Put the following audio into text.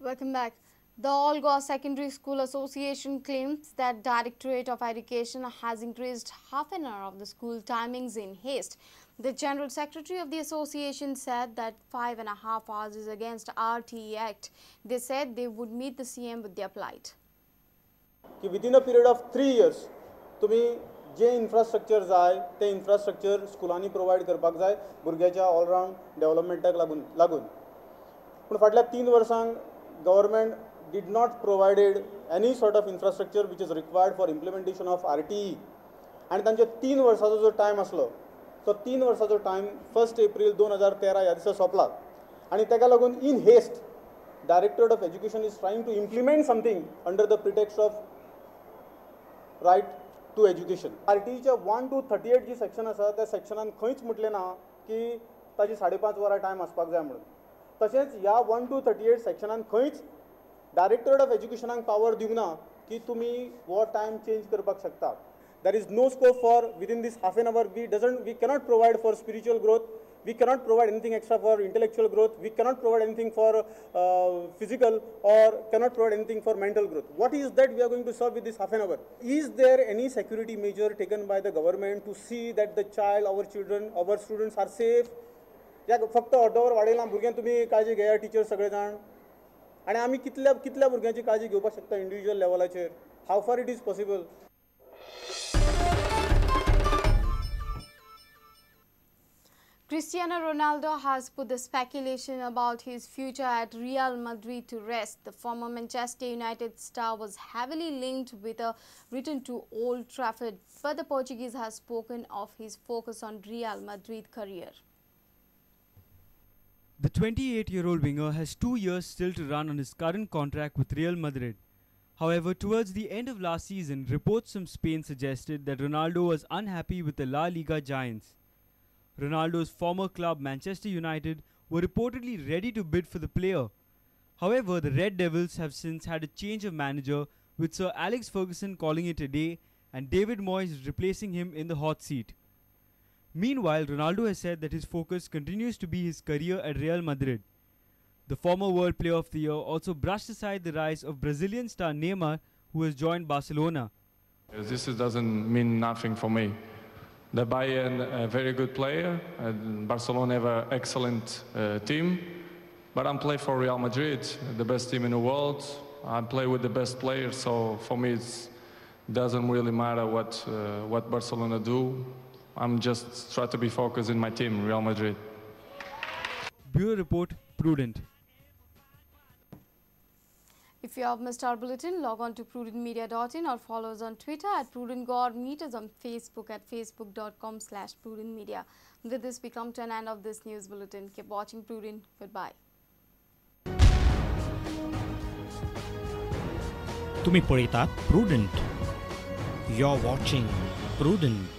Welcome back. The All Goa Secondary School Association claims that Directorate of Education has increased half an hour of the school timings in haste. The General Secretary of the association said that 5.5 hours is against RTE Act. They said they would meet the CM with their plight. Within a period of 3 years, तुम्ही जे infrastructure जाय ते infrastructure स्कुलांनी provide करपाक जाय भुरग्याच्या all round developmentak लागून. पण फाटल्या 3 वर्सांक government did not provided any sort of infrastructure which is required for implementation of RTE. आणि तांचे 3 वर्साचो जो टाइम आसलो तो 3 वर्साचो टाइम 1 एप्रिल 2013 ह्या दिसा सोंपला आणि तेका लागून in haste Directorate of Education is trying to implement something under the pretext of right to education. RTEच्या 1 to 38 जी सेक्शन आसा त्या सेक्शनान खंयच म्हटलें ना की ताजी 5.5 वरां टाइम आसपाक जाय म्हणून. तशेंच ह्या 1 to 38 सेक्शनान खंयच Directorate of Educationाक पावर दिवंक ना की तुमी वो टाइम चेंज करपाक शकता. There is no scope for within this half an hour. We cannot provide for spiritual growth. We cannot provide anything extra for intellectual growth. We cannot provide anything for physical or cannot provide anything for mental growth. What is that we are going to solve with this half an hour? Is there any security measure taken by the government to see that the child, our children, our students are safe? या फक्त अर्दवर वाडयलां भुरग्यांक तुमी काळजी घेया Stitcher सगळे जाण आणि आमी कितल्या भुरग्यांची काळजी घेवपाक शकता इंडिविज्युअल लेवलाचेर? How far it is possible? Cristiano Ronaldo has put the speculation about his future at Real Madrid to rest. The former Manchester United star was heavily linked with a return to Old Trafford, but the Portuguese has spoken of his focus on Real Madrid career. The 28-year-old winger has 2 years still to run on his current contract with Real Madrid. However, towards the end of last season, reports from Spain suggested that Ronaldo was unhappy with the La Liga giants. Ronaldo's former club Manchester United were reportedly ready to bid for the player. However, the Red Devils have since had a change of manager, with Sir Alex Ferguson calling it a day and David Moyes replacing him in the hot seat. Meanwhile, Ronaldo has said that his focus continues to be his career at Real Madrid. The former World Player of the Year also brushed aside the rise of Brazilian star Neymar, who has joined Barcelona. This doesn't mean nothing for me. The Bayern, a very good player, and Barcelona have an excellent team, but I'm playing for Real Madrid, the best team in the world. I play with the best players, so for me it doesn't really matter what Barcelona do. I'm just trying to be focused in my team, Real Madrid. Bureau Report, Prudent. If you have missed our bulletin, log on to prudentmedia.in or follow us on Twitter at PrudentGore. Meet us on Facebook at facebook.com/prudentmedia. With this, we come to an end of this news bulletin. Keep watching Prudent. Goodbye. तुम्ही पळयतात Prudent. You're watching Prudent.